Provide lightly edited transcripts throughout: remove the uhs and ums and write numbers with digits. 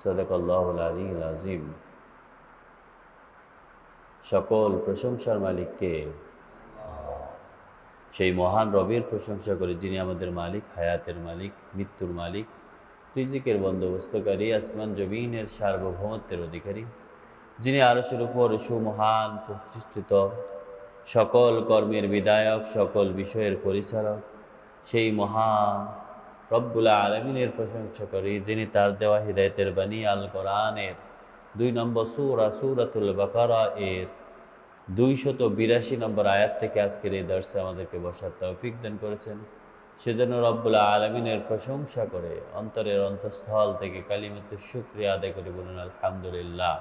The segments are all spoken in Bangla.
সাদাকাল্লাহুল আলিয়্যুল আযীম। সকল প্রশংসার মালিককে, সেই মহান রবের প্রশংসা করি যিনি আমাদের মালিক, হায়াতের মালিক, মৃত্যুর মালিক, রিজিকের বন্দোবস্তকারী, আসমান জমিনের সার্বভৌমত্বের অধিকারী, যিনি আরশের উপর সুমহান প্রতিষ্ঠিত, সকল কর্মের বিধায়ক, সকল বিষয়ের পরিচালক, সেই মহান রব্বুল আলামিনের প্রশংসা করি যিনি তার দেওয়া হিদায়াতের বাণী আল কোরআনের 2 নম্বর সূরা সূরাতুল বাকারা এর 282 নম্বর আয়াত থেকে আজকের এই দর্শে আমাদেরকে বসার তৌফিক দান করেছেন। সেজন্য রব্বুল আলামিনের প্রশংসা করে অন্তরের অন্তঃস্থল থেকে কালিমাতুশ শুকরিয়া আদায় করে বলুন আলহামদুলিল্লাহ।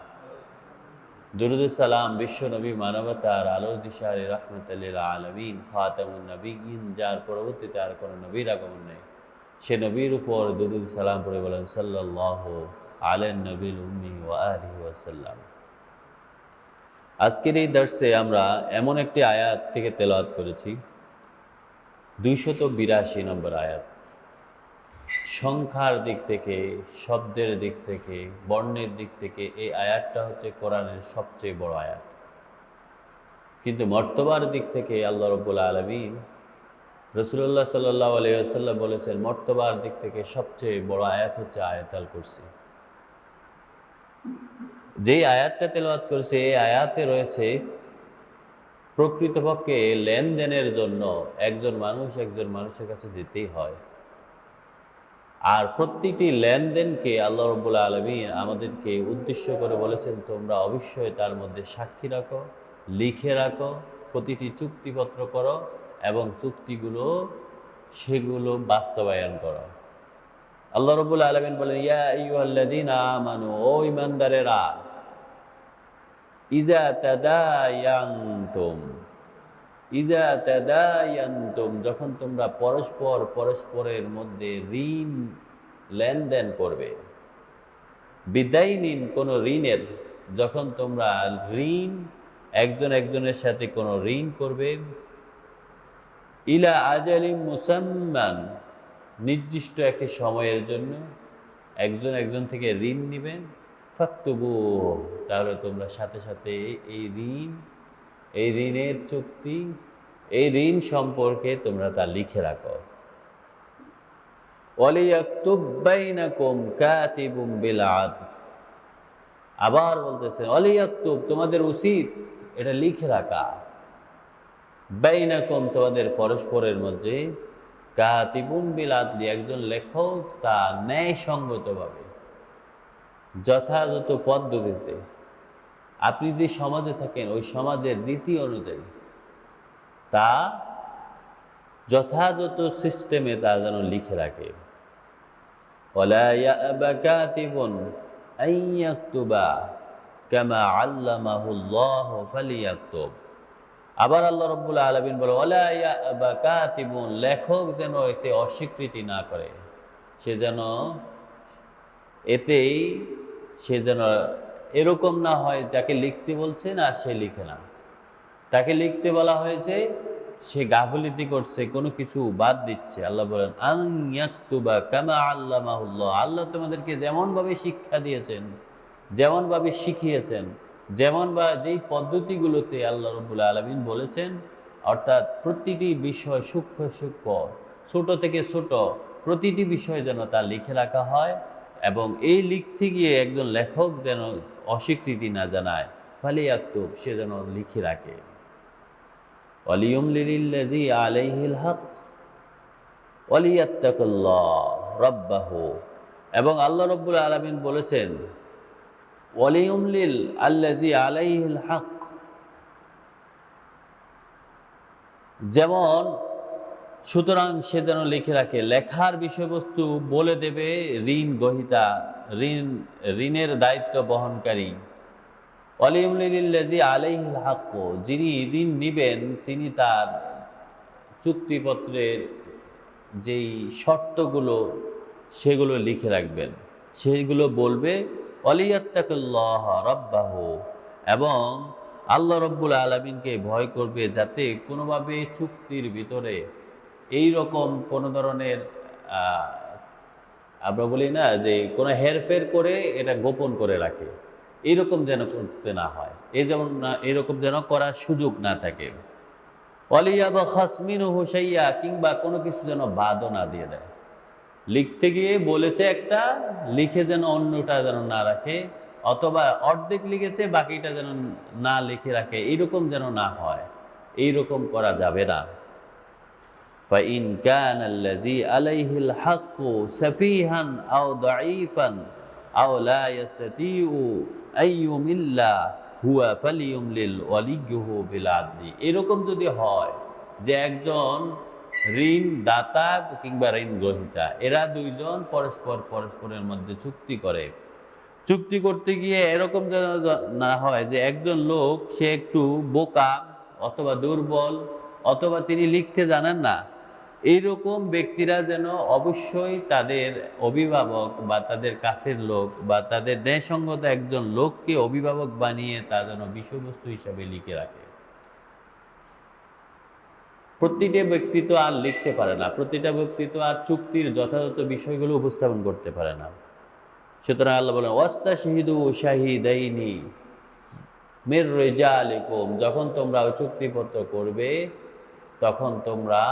দুরূদ সালাম বিশ্ব নবী, মানবতার আলোর দিশারি, রাহমাতুল লিল আলামিন, খাতামুন নবিয়্যিন, যার পরবর্তীতে আর কোনো নবীর আগমন নেই, সে নবীর উপর দুরূদ সালাম পড়ে বলেন সাল্লাল্লাহু আলাইহি নবিল উম্মি ওয়া আলিহি ওয়াসাল্লাম। আজকের এই দর্শে আমরা এমন একটি আয়াত থেকে তেলাওয়াত করেছি, 282 নম্বর আয়াত। সংখ্যার দিক থেকে, শব্দের দিক থেকে, বর্ণের দিক থেকে এই আয়াতটা হচ্ছে কোরআনের সবচেয়ে বড় আয়াত। কিন্তু মর্তবার দিক থেকে আল্লাহ রাব্বুল আলামিন, রাসূলুল্লাহ সাল্লাল্লাহু আলাইহি ওয়াসাল্লাম বলেছেন, মর্তবার দিক থেকে সবচেয়ে বড় আয়াত হচ্ছে আয়াতুল কুরসি। যেই আয়াতটা তেলাওয়াত করেছে এই আয়াতে রয়েছে প্রকৃতপক্ষে লেনদেনের জন্য একজন মানুষের কাছে যেতেই হয়, আর প্রতিটি লেনদেনকে আল্লাহ রাব্বুল আলামিন আমাদেরকে উদ্দেশ্য করে বলেছেন, তোমরা অবশ্যই তার মধ্যে সাক্ষী রাখো, লিখে রাখো, প্রতিটি চুক্তিপত্র করো এবং চুক্তিগুলো সেগুলো বাস্তবায়ন করো। আল্লাহ রাব্বুল আলামিন বলেন, ইয়া আইয়ুহাল্লাযীনা আমানু, ও ঈমানদারেরা, ইজা তাদায়ানতুম, যখন তোমরা পরস্পরের মধ্যে ঋণ লেনদেন করবে, বিদাইনিন, কোন ঋণের, যখন তোমরা ঋণ একজনের সাথে কোন ঋণ করবে, ইলা আজালিম মুসাম্মান, নির্দিষ্ট একটি সময়ের জন্য একজন থেকে ঋণ নেবেন, ফাকতুবু, তাহলে তোমরা সাথে সাথে এই ঋণের চুক্তি, এই ঋণ সম্পর্কে তোমরা তা লিখে রাখো। ওয়ালিয়াকতুব বাইনাকুম কাতিবুম বিল আদল, আবার বলতেছেন ওয়ালিয়াকতুব, তোমাদের উচিত এটা লিখে রাখা, বাইনাকুম, তোমাদের পরস্পরের মধ্যে, কাতিবুম বিল আদলি, একজন লেখক তা ন্যায়সঙ্গতভাবে, যথাযথ পদ্ধতিতে, আপনি যে সমাজে থাকেন ওই সমাজের রীতি অনুযায়ী তা যথাযথ সিস্টেমে তা যেন লিখে রাখে। ওয়ালা ইয়াবা কাতিবুন আন ইয়াকতুবা কামা আল্লামাহুল্লাহু ফালিয়াকতুব, আবার আল্লাহ রাব্বুল আলামিন বলে, ওয়ালা ইয়াবা কাতিবুন, লেখক যেন এতে অস্বীকৃতি না করে, সে যেন এরকম না হয় তাকে লিখতে বলছেন আর সে লিখে না, তাকে লিখতে বলা হয়েছে সে গাফিলতি করছে, কোনো কিছু বাদ দিচ্ছে। আল্লাহ বলেন, আন ইয়াকতুবা কামা আল্লামাহুল্লাহ, আল্লাহ তোমাদেরকে যেমনভাবে শিক্ষা দিয়েছেন, যেমনভাবে শিখিয়েছেন, যেই পদ্ধতিগুলোতে আল্লাহ রাব্বুল আলামিন বলেছেন, অর্থাৎ প্রতিটি বিষয় সূক্ষ্ম ছোট থেকে ছোট প্রতিটি বিষয় যেন তা লিখে রাখা হয়, এবং এই লিখতে গিয়ে একজন লেখক যেন অস্বীকৃতি না জানায়, ফালিয়াকতুব, সে যেন লিখে রাখে। ওয়ালিয়ুমলিলিল্লাযী আলাইহিল হক ওয়ালিয়াত্তাকুল্লাহ রাব্বাহু, এবং আল্লাহ রাব্বুল আলামিন বলেছেন, ওয়ালিয়ুমলিল আল্লাযী আলাইহিল হক, যেমন, সুতরাং সে যেন লিখে রাখে, লেখার বিষয়বস্তু বলে দেবে ঋণ গ্রহীতা, ঋণের দায়িত্ব বহনকারী। ওয়ালিয়ুমলিলিল্লাযী আলাইহিল হক, যিনি ঋণ নিবেন তিনি তার চুক্তিপত্রের যেই শর্তগুলো সেগুলো লিখে রাখবেন, সেগুলো বলবে। ওয়ালিয়াত্তাকুল্লাহ রাব্বাহু, এবং আল্লাহ রাব্বুল আলামিনকে ভয় করবে, যাতে কোনোভাবে চুক্তির ভিতরে এই রকম কোনো ধরনের আমরা বলি না যে কোনো হেরফের করে এটা গোপন করে রাখে, এইরকম যেন করতে না হয়, এই যেমন না এরকম যেন করার সুযোগ না থাকে। ওয়ালিয়াবা খাসমিনহু শাইয়্যা, কিংবা কোনো কিছু যেন বাদও না দিয়ে দেয়। লিখতে গিয়ে বলেছে একটা, লিখে যেন অন্যটা যেন না রাখে, অথবা অর্ধেক লিখেছে বাকিটা যেন না লিখে রাখে, এইরকম যেন না হয়, এইরকম করা যাবে না। فإن كان الذي عليه الحق سفيها أو ضعيفا أو لا يستطيع أن يمل هو فليملل وليه بالعدل। এরকম যদি হয় যে একজন ঋণ দাতা কিংবা ঋণ গ্রহীতা, এরা দুইজন পরস্পরের মধ্যে চুক্তি করে, চুক্তি করতে গিয়ে এরকম যেন না হয় যে একজন লোক সে একটু বোকা অথবা দুর্বল অথবা তিনি লিখতে জানেন না, এইরকম ব্যক্তিরা যেন অবশ্যই তাদের অভিভাবক বা তাদের কাছের লোক বা তাদের ন্যায়সঙ্গত একজন লোককে অভিভাবক বানিয়ে তা যেন বিষয়বস্তু হিসাবে লিখে রাখে। প্রতিটা ব্যক্তি তো আর লিখতে পারে না, প্রতিটা ব্যক্তি তো আর চুক্তির যথাযথ বিষয়গুলো উপস্থাপন করতে পারে না। সুতরাং আল্লাহ বলেন ওয়াস্তাশহিদু শাহিদাইনি মির রিজালিকুম, যখন তোমরা ওই চুক্তিপত্র করবে তখন তোমরা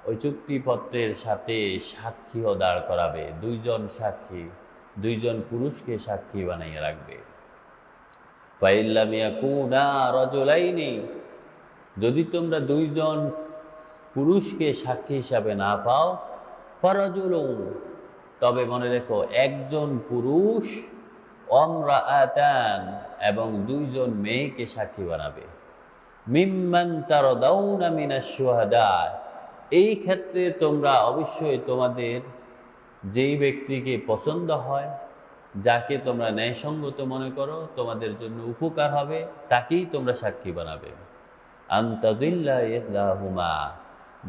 ওই চুক্তিপত্রের সাথে সাক্ষীও দাঁড় করাবে, দুইজন সাক্ষী, দুইজন পুরুষকে সাক্ষী বানাইয়ে রাখবে। ফাইল্লাম ইয়াকুনা রাজুলাইনি, যদি তোমরা দুইজন পুরুষকে সাক্ষী হিসাবে না পাও, ফারাজুলুন, তবে মনে রেখো একজন পুরুষ, ওয়ামরাআতান, এবং দুইজন মেয়েকে সাক্ষী বানাবে। মিম্মান তারদাউনা মিনাশ শুহাদা, এই ক্ষেত্রে তোমরা অবশ্যই তোমাদের যেই ব্যক্তিকে পছন্দ হয়, যাকে তোমরা ন্যায়সঙ্গত মনে করো, তোমাদের জন্য উপকার হবে, তাকেই তোমরা সাক্ষী বানাবে। আনতাদিল্লা ইহদাহুমা,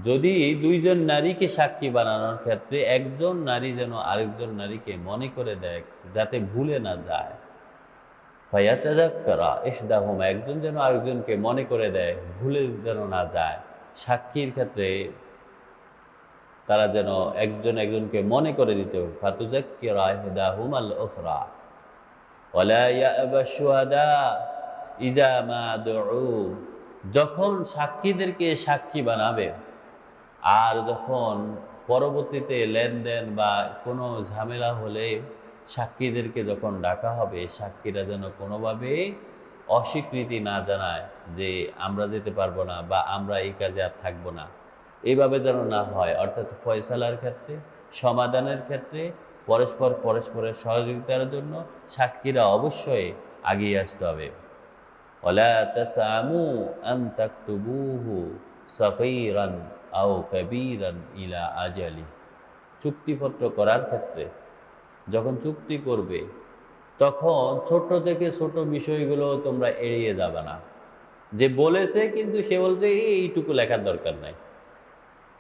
যদি দুইজন নারীকে সাক্ষী বানানোর ক্ষেত্রে একজন নারী যেন আরেকজন নারীকে মনে করে দেয় যাতে ভুলে না যায়, ফায়াতাযাক্কারা ইহদাহুমা, একজন যেন আরেকজনকে মনে করে দেয়, ভুলে যেন না যায়, সাক্ষীর ক্ষেত্রে তারা যেন একজন একজনকে মনে করে দিতে হবে। ফাতুযাক্কিরা ইহদাহুমাল উখরা ওয়ালা ইয়াবা শুহাদা ইজা মা দুউ, যখন সাক্ষীদেরকে সাক্ষী বানাবে আর যখন পরবর্তীতে লেনদেন বা কোনো ঝামেলা হলে সাক্ষীদেরকে যখন ডাকা হবে, সাক্ষীরা যেন কোনোভাবে অস্বীকৃতি না জানায় যে আমরা যেতে পারবো না বা আমরা এই কাজে আর থাকবো না, এইভাবে যেন না হয়। অর্থাৎ ফয়সালার ক্ষেত্রে, সমাধানের ক্ষেত্রে পরস্পরের সহযোগিতার জন্য সাক্ষীরা অবশ্যই এগিয়ে আসতে হবে। ওয়ালা তাসামু আন তাকতুবুহু সগীরান আও কাবীরান ইলা আজালি, চুক্তিপত্র করার ক্ষেত্রে যখন চুক্তি করবে তখন ছোট থেকে ছোট বিষয়গুলো তোমরা এড়িয়ে যাবে না। যে বলেছে কিন্তু সে বলছে এইটুকু লেখার দরকার নাই,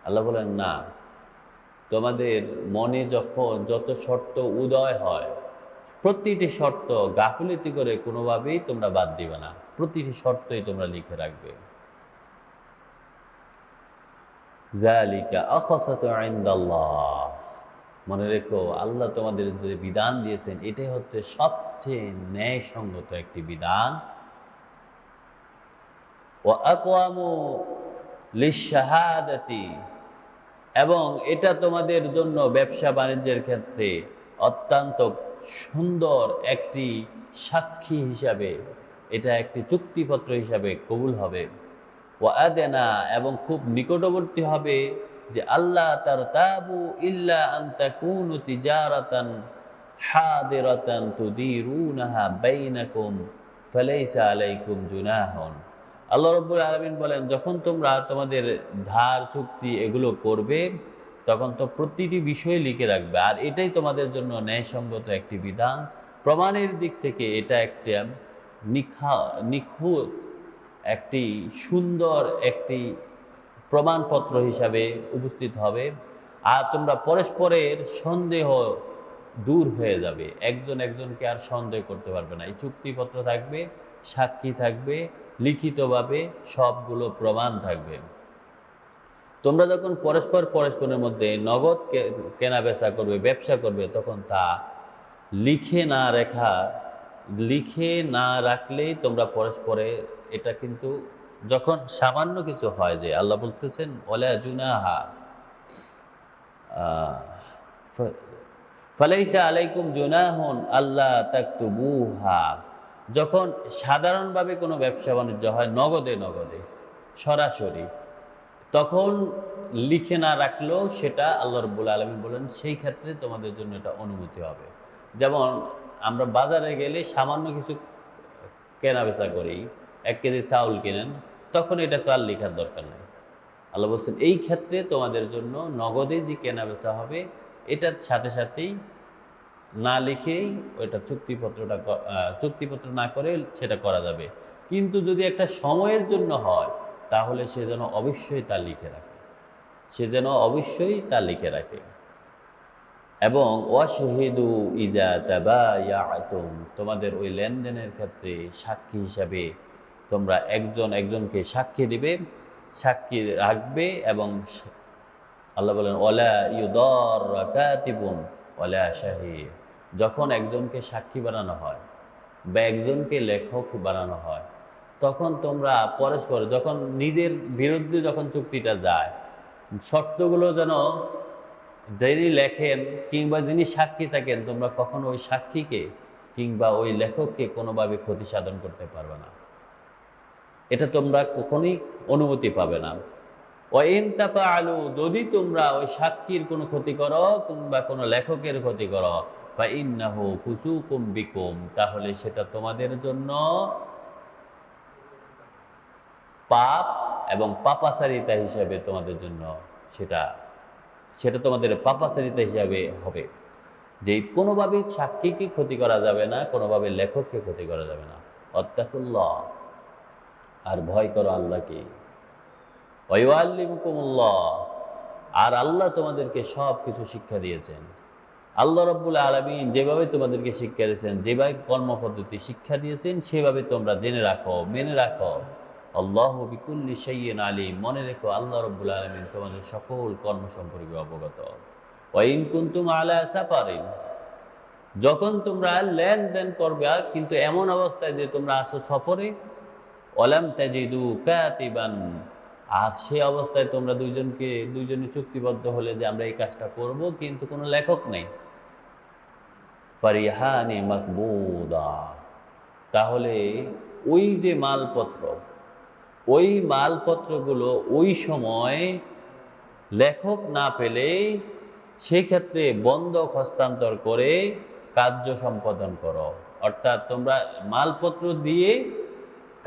আল্লাহ বলেন না, তোমাদের মনে যখন যত শর্ত উদয় হয় প্রতিটি শর্ত গাফিলতি করে কোনোভাবেই তোমরা বাদ দিবে না, প্রতিটি শর্তই তোমরা লিখে রাখবে। যালিকা আখসাতু ইনদাল্লাহ, মনে রেখো আল্লাহ তোমাদের যে বিধান দিয়েছেন এটাই হচ্ছে সবচেয়ে ন্যায়সঙ্গত একটি বিধান। ওয়া আকওয়ামু লিশহাদাতি, এবং এটা তোমাদের জন্য ব্যবসা বাণিজ্যের ক্ষেত্রে অত্যন্ত সুন্দর একটি সাক্ষী হিসাবে, এটা একটি চুক্তিপত্র হিসাবে কবুল হবে। ওয়া আদানা, এবং খুব নিকটবর্তী হবে যে আল্লাহ তারতাবু ইল্লা আন তাকুনু তিজারাতান হাদিরাতান তুদিরুনাহা বাইনাকুম ফালাইসা আলাইকুম জুনাহুন। আল্লাহ রাব্বুল আলামিন বলেন, যখন তোমরা তোমাদের ধার চুক্তি এগুলো করবে তখন তো প্রতিটি বিষয় লিখে রাখবে, আর এটাই তোমাদের জন্য ন্যায়সঙ্গত একটি বিধান। প্রমাণের দিক থেকে এটা একটা নিখুঁত একটি সুন্দর একটি প্রমাণপত্র হিসাবে উপস্থিত হবে। আর তোমরা পরস্পরের সন্দেহ দূর হয়ে যাবে, একজন একজনকে আর সন্দেহ করতে পারবে না। এই চুক্তিপত্র থাকবে, সাক্ষী থাকবে, লিখিতভাবে সবগুলো প্রমাণ থাকবে। তোমরা যখন পরস্পর পরস্পরের মধ্যে নগদ কেনা বেচা করবে, ব্যবসা করবে, তখন তা লিখে না রেখা লিখে না রাখলেই তোমরা পরস্পরে, এটা কিন্তু যখন সামান্য কিছু হয়, যে আল্লাহ বলতেছেন ওয়ালা জুনাহা ফালাইসা আলাইকুম জুনাহুন আল্লাহ তাকতুবুহা, যখন সাধারণভাবে কোনো ব্যবসা বাণিজ্য হয় নগদে নগদে সরাসরি, তখন লিখে না রাখলেও সেটা আল্লাহ রাব্বুল আলামিন বলেন সেই ক্ষেত্রে তোমাদের জন্য এটা অনুমতি হবে। যেমন আমরা বাজারে গেলে সামান্য কিছু কেনা বেচা করি, 1 কেজি চাউল কেনেন, তখন এটা তো আর লেখার দরকার নেই। আল্লাহ বলছেন এই ক্ষেত্রে তোমাদের জন্য নগদে যে কেনা বেচা হবে, এটার সাথে সাথেই না লিখেই ওইটা চুক্তিপত্র না করে সেটা করা যাবে। কিন্তু যদি একটা সময়ের জন্য হয়, তাহলে সে যেন অবশ্যই তা লিখে রাখে। এবং ওয়াশহিদু ইজা তাবায়াতুম, তোমাদের ওই লেনদেনের ক্ষেত্রে সাক্ষী হিসাবে তোমরা একজন একজনকে সাক্ষী রাখবে। এবং আল্লাহ বলেন ওয়ালা ইউদাররা কাতিবুন ওয়ালা শাহিদ, যখন একজনকে সাক্ষী বানানো হয় বা একজনকে লেখক বানানো হয়, তখন তোমরা পরস্পর যখন নিজের বিরুদ্ধে যখন চুক্তিটা যায়, শর্তগুলো যেন যিনি লেখেন কিংবা যিনি সাক্ষী থাকেন, তোমরা কখনো ওই সাক্ষীকে কিংবা ওই লেখককে কোনোভাবে ক্ষতি সাধন করতে পারবে না, এটা তোমরা কখনোই অনুমতি পাবে না। ওয়াইন তাফআলু, যদি তোমরা ওই সাক্ষীর কোনো ক্ষতি করো কিংবা কোনো লেখকের ক্ষতি করো, ফাইন্নাহু ফুসুকুম বিকুম, তাহলে সেটা তোমাদের জন্য পাপ এবং পাপাচারিতা হিসাবে তোমাদের জন্য সেটা তোমাদের পাপাচারিতা হিসাবে হবে। যে কোনোভাবে সাক্ষীকে ক্ষতি করা যাবে না, কোনোভাবে লেখককে ক্ষতি করা যাবে না। ওয়াত্তাকুল্লাহ, আর ভয় করো আল্লাহকে। ওয়ায়ুআল্লিমুকুমুল্লাহ, আর আল্লাহ তোমাদেরকে সব কিছু শিক্ষা দিয়েছেন। আল্লাহ রাব্বুল আলামিন যেভাবে তোমাদেরকে শিক্ষা দিয়েছেন, যেভাবে কর্মপদ্ধতি শিক্ষা দিয়েছেন, সেভাবে তোমরা জেনে রাখো, মেনে রাখো। আল্লাহু বিকুল্লি শাইইন আলিম, মনে রেখো আল্লাহ রাব্বুল আলামিন তোমাদের সকল কর্ম সম্পর্কে অবগত। ওয়া ইন কুনতুম আলা সাফারিন, যখন তোমরা লেনদেন করবে কিন্তু এমন অবস্থায় যে তোমরা আসো সফরে, ওয়ালাম তাজিদু কাতিবান, আর সেই অবস্থায় তোমরা দুইজনে চুক্তিবদ্ধ হলে যে আমরা এই কাজটা করব, কিন্তু কোনো লেখক নেই, ফারিহানি মাকবুদা, তাহলে ওই যে মালপত্রগুলো ওই সময় লেখক না পেলে সেই ক্ষেত্রে বন্ধক হস্তান্তর করে কার্য সম্পাদন করো। অর্থাৎ তোমরা মালপত্র দিয়ে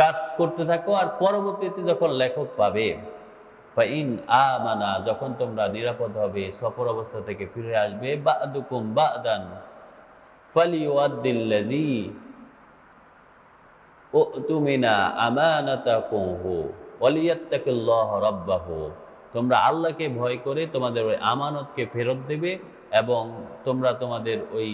কাজ করতে থাকো, আর পরবর্তীতে যখন লেখক পাবে, ফাইন আমানা, যখন তোমরা নিরাপদ হবে, সফর অবস্থা থেকে ফিরে আসবে, বা'দুকুম বা'দান ফালিউআদ্দিল্লাযী উতুমিনা আমানাতাকুহু ওয়ালিয়াত্তাকিল্লাহ রাব্বাহু, তোমরা আল্লাহকে ভয় করে তোমাদের ওই আমানতকে ফেরত দেবে, এবং তোমরা তোমাদের ওই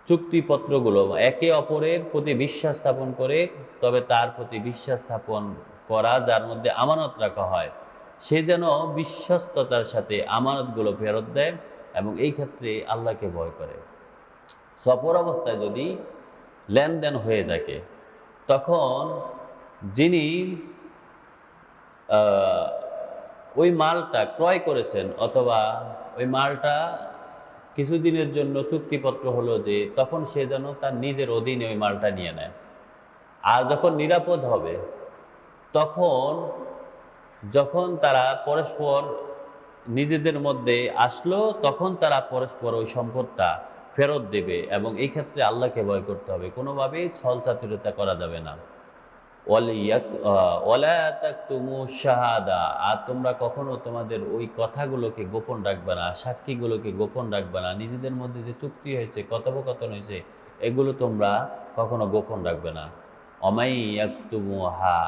চুক্তিপত্রগুলো একে অপরের প্রতি বিশ্বাস স্থাপন করে, তবে তার প্রতি বিশ্বাস স্থাপন করা যার মধ্যে আমানত রাখা হয়, সে যেন বিশ্বস্ততার সাথে আমানতগুলো ফেরত দেয় এবং এই ক্ষেত্রে আল্লাহকে ভয় করে। সফর অবস্থায় যদি লেনদেন হয়ে থাকে, তখন যিনি ওই মালটা ক্রয় করেছেন অথবা ওই মালটা কিছুদিনের জন্য চুক্তিপত্র হলো, যে তখন সে যেন তার নিজের অধীনে ওই মালটা নিয়ে নেয়। আর যখন নিরাপদ হবে, যখন তারা পরস্পর নিজেদের মধ্যে আসলো, তখন তারা পরস্পর ওই সম্পদটা ফেরত দেবে, এবং এই ক্ষেত্রে আল্লাহকে ভয় করতে হবে, কোনোভাবেই ছল চাতুরিতা করা যাবে না। ওয়ালা তাকতুমু শাহাদা, আর তোমরা কখনো তোমাদের ওই কথাগুলোকে গোপন রাখবে না, সাক্ষীগুলোকে গোপন রাখবে না, নিজেদের মধ্যে যে চুক্তি হয়েছে, কথোপকথন হয়েছে, এগুলো তোমরা কখনো গোপন রাখবে না। অমাই ইয়াকতুমুহা,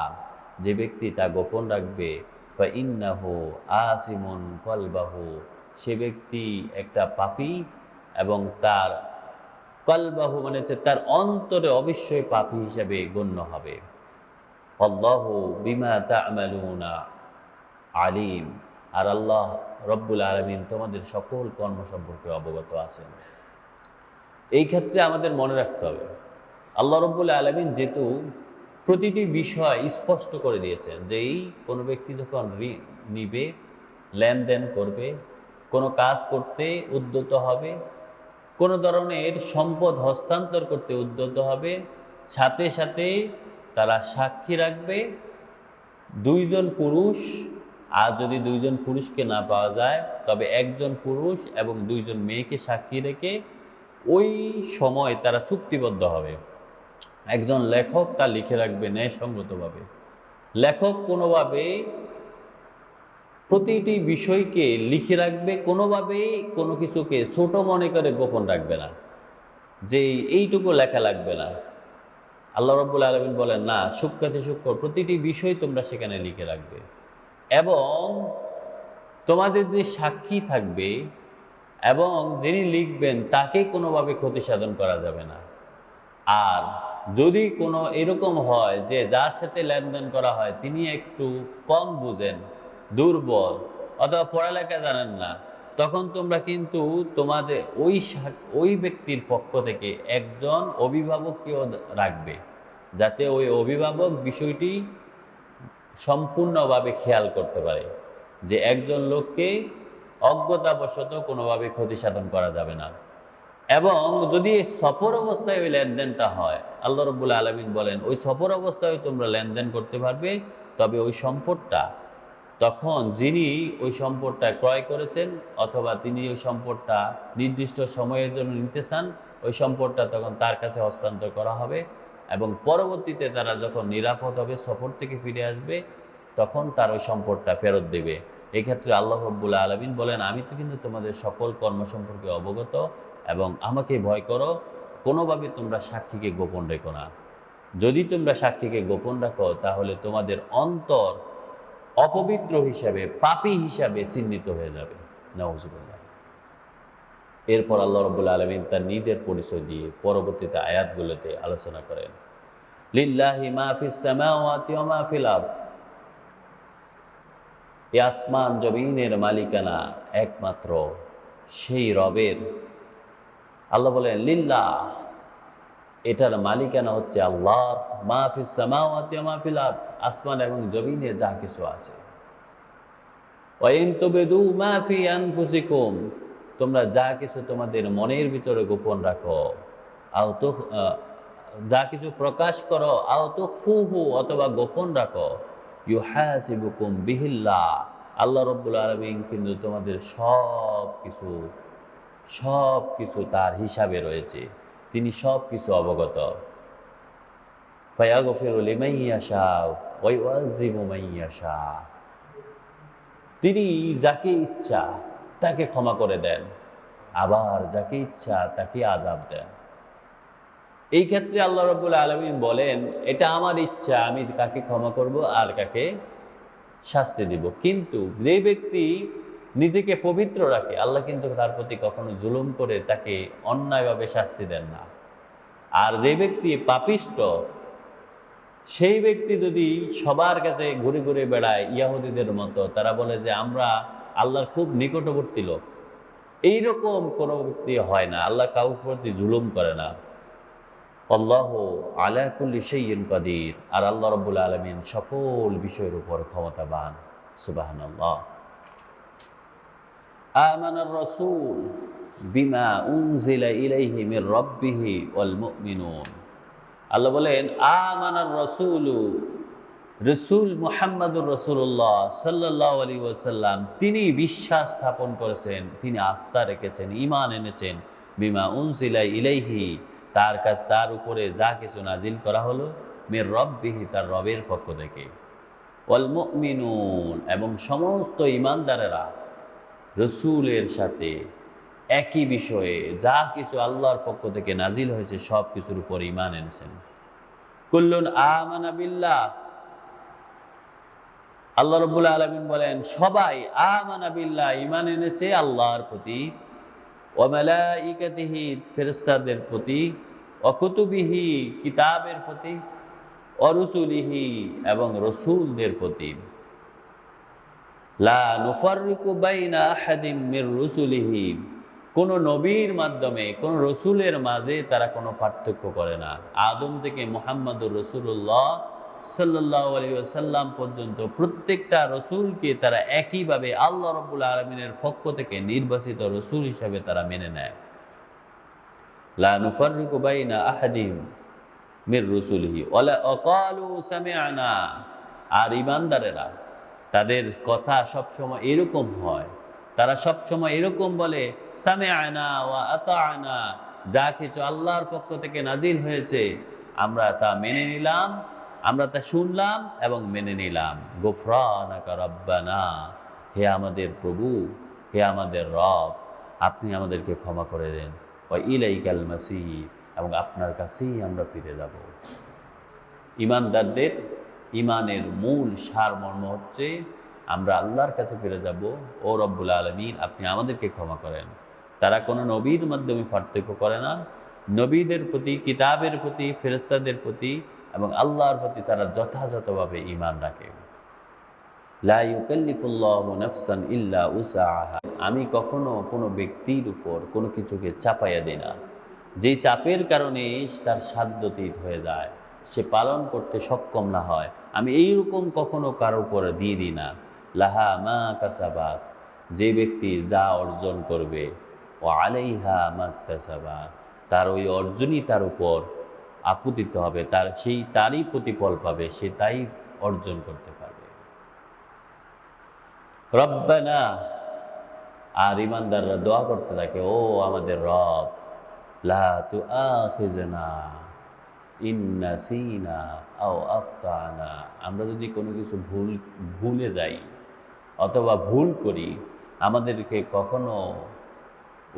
যে ব্যক্তি তা গোপন রাখবে, ফাইন্নাহু আসিমুন কলবাহু, সে ব্যক্তি একটা পাপী, এবং তার কলবাহু মানে হচ্ছে তার অন্তরে অবশ্যই পাপী হিসাবে গণ্য হবে। আল্লাহু বিমা তা'মালুনা আলিম, আর আল্লাহ রব্বুল আলামিন তোমাদের সকল কর্ম সম্পর্কে অবগত আছেন। এই ক্ষেত্রে আমাদের মনে রাখতে হবে, আল্লাহ রব্বুল আলামিন যেহেতু প্রতিটি বিষয় স্পষ্ট করে দিয়েছেন যে এই কোনো ব্যক্তি যখন নিবে, লেনদেন করবে, কোনো কাজ করতে উদ্যত হবে, কোনো ধরনের সম্পদ হস্তান্তর করতে উদ্যত হবে, সাথে সাথে তারা সাক্ষী রাখবে দুইজন পুরুষ, আর যদি দুইজন পুরুষকে না পাওয়া যায় তবে একজন পুরুষ এবং দুইজন মেয়েকে সাক্ষী রেখে ওই সময় তারা চুক্তিবদ্ধ হবে। একজন লেখক তা লিখে রাখবে ন্যায়সঙ্গতভাবে। লেখক কোনোভাবে প্রতিটি বিষয়কে লিখে রাখবে, কোনোভাবেই কোনো কিছুকে ছোট মনে করে গোপন রাখবে না যে এইটুকু লেখা লাগবে না। আল্লাহ রাব্বুল আলামিন বলেন না, সূক্ষ্মাতি সূক্ষ্ম প্রতিটি বিষয় তোমরা সেখানে লিখে রাখবে, এবং তোমাদের যে সাক্ষী থাকবে এবং যিনি লিখবেন তাকে কোনোভাবে ক্ষতি সাধন করা যাবে না। আর যদি কোনো এরকম হয় যে যার সাথে লেনদেন করা হয় তিনি একটু কম বুঝেন, দুর্বল, অথবা পড়ালেখা জানেন না, তখন তোমরা কিন্তু তোমাদের ওই ব্যক্তির পক্ষ থেকে একজন অভিভাবককেও রাখবে, যাতে ওই অভিভাবক বিষয়টি সম্পূর্ণভাবে খেয়াল করতে পারে যে একজন লোককে অজ্ঞতাবশত কোনোভাবে ক্ষতি সাধন করা যাবে না। এবং যদি সফর অবস্থায় ওই লেনদেনটা হয়, আল্লাহ রাব্বুল আলামিন বলেন ওই সফর অবস্থায় তোমরা লেনদেন করতে পারবে, তবে ওই সম্পদটা তখন যিনি ওই সম্পদটা ক্রয় করেছেন অথবা তিনি ওই সম্পদটা নির্দিষ্ট সময়ের জন্য নিতে চান, ওই সম্পদটা তখন তার কাছে হস্তান্তর করা হবে, এবং পরবর্তীতে তারা যখন নিরাপদ হবে সফর থেকে ফিরে আসবে তখন তার ওই সম্পদটা ফেরত দেবে। এক্ষেত্রে আল্লাহ রাব্বুল আলামিন বলেন আমি তো কিন্তু তোমাদের সকল কর্ম সম্পর্কে অবগত এবং আমাকে ভয় করো, কোনোভাবে তোমরা সাক্ষীকে গোপন রেখো না। যদি তোমরা সাক্ষীকে গোপন রাখো তাহলে তোমাদের অন্তর অপবিত্র হিসাবে, পাপী হিসাবে চিহ্নিত হয়ে যাবে। নাউজুবিল্লাহ। এরপর আল্লাহ রাব্বুল আলামিন তার নিজের পরিচয় দিয়ে পরবর্তীতে আয়াতগুলোতে আলোচনা করেন, লিল্লাহি মা ফিস সামাওয়াতি ওয়া মা ফিল আরদ। এই আসমান জমিনের মালিকানা একমাত্র সেই রবের। আল্লাহ বলেন লিল্লাহ, এটার মালিকানা হচ্ছে আল্লাহর। মা ফিস সামাওয়াতি ওয়া মা ফিল আরদ, আসমান এবং জমিনে যা কিছু আছে। ওয়া ইন তুবদু মা ফি আনফুসিকুম, তোমরা যা কিছু তোমাদের মনের ভিতরে গোপন রাখো, যা কিছু প্রকাশ করো, আও তুখফুহু, অথবা গোপন রাখো, ইউহাসিবুকুম বিহিল্লাহ, আল্লাহ রাব্বুল আলামিন কিন্তু তোমাদের সব কিছু তার হিসাবে রয়েছে, তিনি সব কিছু অবগত। ফায়াগফিরু লিমান ইয়াশা ওয়া ইউআযিবু মান ইয়াশা, তিনি যাকে ইচ্ছা তাকে ক্ষমা করে দেন, আবার যাকে ইচ্ছা তাকে আযাব দেন। এই ক্ষেত্রে আল্লাহ রাব্বুল আলামিন বলেন এটা আমার ইচ্ছা, আমি কাকে ক্ষমা করব আর কাকে শাস্তি দিব। কিন্তু যে ব্যক্তি নিজেকে পবিত্র রাখে, আল্লাহ কিন্তু তার প্রতি কখনো জুলুম করে তাকে অন্যায়ভাবে শাস্তি দেন না। আর যে ব্যক্তি পাপিষ্ট, সেই ব্যক্তি যদি সবার কাছে ঘুরে ঘুরে বেড়ায় ইয়াহুদীদের মতো, তারা বলে যে আমরা আল্লাহর খুব নিকটবর্তী লোক, এইরকম কোনো ব্যক্তি হয় না। আল্লাহ কাউর প্রতি জুলুম করে না। আল্লাহু আলা কুল্লি শাইইন কাদির, আর আল্লাহ রাব্বুল আলামিন সকল বিষয়ের উপর ক্ষমতাবান। সুবহানাল্লাহ। আমানার রাসূল বিমা উনজিলা ইলাইহি মির রাব্বিহি ওয়াল মুমিনুন। আল্লাহ বলেন আমানার রাসূলু, রাসূল মুহাম্মদুর রাসূলুল্লাহ সাল্লাল্লাহু আলাইহি ওয়াসাল্লাম তিনি বিশ্বাস স্থাপন করেছেন, তিনি আস্থা রেখেছেন, ঈমান এনেছেন, বিমা উনজিলা ইলাইহি, তার উপরে যা কিছু নাজিল করা হলো, মির রাব্বিহি, তার রবের পক্ষ থেকে, ওয়াল মুমিনুন, এবং সমস্ত ঈমানদারেরা রাসূলের সাথে একই বিষয়ে যা কিছু আল্লাহর পক্ষ থেকে নাজিল হয়েছে সব কিছুর উপর ঈমান এনেছেন। কুল্লুন আমানা বিল্লাহ, আল্লাহ রাব্বুল আলামিন বলেন সবাই আমানা বিল্লাহ, ঈমান এনেছে আল্লাহর প্রতি, ওয়া মালাইকাতিহি, ফেরেশতাদের প্রতি, ওয়া কুতুবিহি, কিতাবের প্রতি, ওয়া রুসুলিহি, এবং রাসূলদের প্রতি। লা নুফাররিকু বাইনা আহাদিম মির রুসুলিহি, কোন নবীর মাধ্যমে কোন রসুলের মাঝে তারা কোনো পার্থক্য করে না। আদম থেকে মুহাম্মদুর রাসূলুল্লাহ সাল্লাল্লাহু আলাইহি ওয়াসাল্লাম পর্যন্ত প্রত্যেকটা রসুলকে তারা একইভাবে আল্লাহ রাব্বুল আলামিনের পক্ষ থেকে নির্বাচিত রসুল হিসাবে তারা মেনে নেয়। লা নুফাররিকু বাইনা আহাদিম মির রুসুলিহি ওয়ালা ক্বালু সামি'না। আর ঈমানদারেরা তাদের কথা সবসময় এরকম হয়, তারা সবসময় এরকম বলে সামি'না ওয়া আতা'না, যা কিছু আল্লাহর পক্ষ থেকে নাজিল হয়েছে আমরা তা মেনে নিলাম, আমরা তা শুনলাম এবং মেনে নিলাম। গুফরানাকা রাব্বানা, হে আমাদের প্রভু, হে আমাদের রব, আপনি আমাদেরকে ক্ষমা করে দেন। ওয়া ইলাইকাল মাসির, এবং আপনার কাছেই আমরা ফিরে যাব। ঈমানদারদের ঈমানের মূল সারমর্ম হচ্ছে আমরা আল্লাহর কাছে ফিরে যাব। ও রব্বুল আলামিন, আপনি আমাদেরকে ক্ষমা করেন। তারা কোনো নবীর মাধ্যমে পার্থক্য করে না। নবীদের প্রতি, কিতাবের প্রতি, ফেরেশতাদের প্রতি এবং আল্লাহর প্রতি তারা যথাযথভাবে ঈমান রাখে। লা ইউকাল্লিফুল্লাহু নাফসান ইল্লা উসআহা, আমি কখনো কোনো ব্যক্তির উপর কোনো কিছুকে চাপাইয়া দিই না, যেই চাপের কারণে তার সাধ্যতীত হয়ে যায়, সে পালন করতে সক্ষম না হয়, আমি এইরকম কখনো কারো উপরে দিয়ে দিই না। লাহা মা কাসাবাত, যে ব্যক্তি যা অর্জন করবে, ও আলাইহা মাকতাসাবাত, তার ওই অর্জনই তার উপর আপতিত হবে, তারই প্রতিফল পাবে, সে তাই অর্জন করতে পারবে। রব্বানা, আর ঈমানদাররা দোয়া করতে থাকে, ও আমাদের রব, লা তুআখিযনা ইন নাসিনা আও আখতানা, আমরা যদি কোনো কিছু ভুলে যাই অথবা ভুল করি, আমাদেরকে কখনো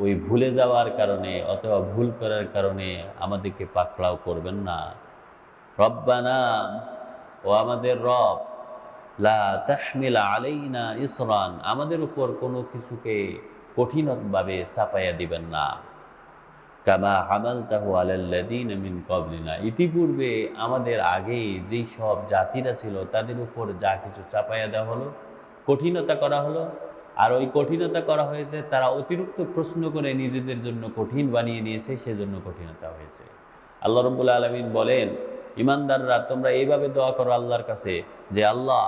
ওই ভুলে যাওয়ার কারণে অথবা ভুল করার কারণে আমাদেরকে পাকড়াও করবেন না। রব্বানা, ও আমাদের রব, লা তাহমিল আলাইনা ইসরান, আমাদের উপর কোনো কিছুকে কঠিনভাবে চাপাইয়া দিবেন না। কামা হামালতাহু আলাল্লাযীনা মিন ক্বাবলিনা, ইতিপূর্বে আমাদের আগে যেই সব জাতিরা ছিল তাদের উপর যা কিছু চাপাইয়া দেওয়া হলো, কঠিনতা করা হলো, আর ওই কঠিনতা করা হয়েছে, তারা অতিরিক্ত প্রশ্ন করে নিজেদের জন্য কঠিন বানিয়ে নিয়েছে, সেজন্য কঠিনতা হয়েছে। আল্লাহ রাব্বুল আলামিন বলেন, ঈমানদাররা তোমরা এইভাবে দোয়া করো আল্লাহর কাছে যে আল্লাহ,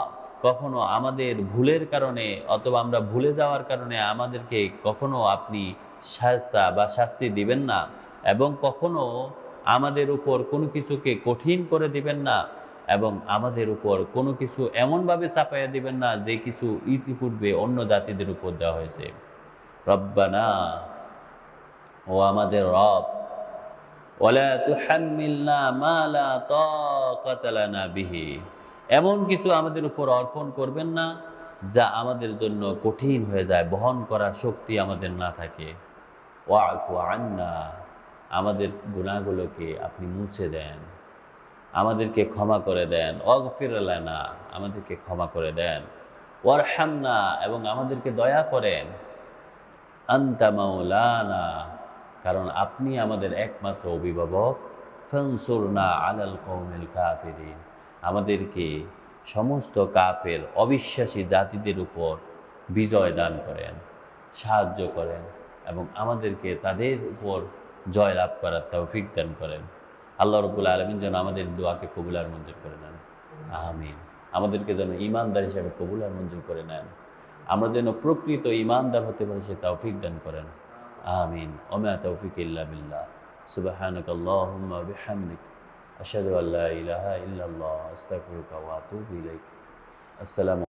কখনো আমাদের ভুলের কারণে অথবা আমরা ভুলে যাওয়ার কারণে আমাদেরকে কখনো আপনি শাস্তা বা শাস্তি দিবেন না, এবং কখনো আমাদের উপর কোনো কিছুকে কঠিন করে দিবেন না, এবং আমাদের উপর কোনো কিছু এমনভাবে চাপাইয়া দিবেন না যে কিছু ইতিপূর্বে অন্য জাতিদের উপর দেওয়া হয়েছে। রব্বানা, ও আমাদের রব, ওয়ালা তুহাম্মিলনা মা লা তাকাতা লানা বিহি, এমন কিছু আমাদের উপর অর্পণ করবেন না যা আমাদের জন্য কঠিন হয়ে যায়, বহন করার শক্তি আমাদের না থাকে। ওয়াফু আন্না, আমাদের গুনাহগুলোকে আপনি মুছে দেন, আমাদেরকে ক্ষমা করে দেন। ওয়াগফির লানা, আমাদেরকে ক্ষমা করে দেন। ওয়ারহামনা, এবং আমাদেরকে দয়া করেন। আনতা মাওলানা, কারণ আপনি আমাদের একমাত্র অভিভাবক। ফানসুরনা আলাল কওমিল কাফিরিন, আমাদেরকে সমস্ত কাফের অবিশ্বাসী জাতিদের উপর বিজয় দান করেন, সাহায্য করেন, এবং আমাদেরকে তাদের উপর জয়লাভ করার তৌফিক দান করেন। আল্লাহ রাব্বুল আলামিন যেন আমাদের দোয়াকে কবুল আর মঞ্জুর করে নেন, আমিন। আমাদেরকে যেন ঈমানদার হিসেবে কবুল আর মঞ্জুর করে নেন, আমরা যেন প্রকৃত ঈমানদার হতে পারি, সে তৌফিক দান করেন, আমিন। ওমা তৌফিক ইল্লা বিল্লাহ। সুবহানাকাল্লাহুম্মা ওয়া বিহামদিক, আশহাদু আল্লা ইলাহা ইল্লাল্লাহ, আস্তাগফিরুকা ওয়া আতুবু ইলাইক। আসসালামু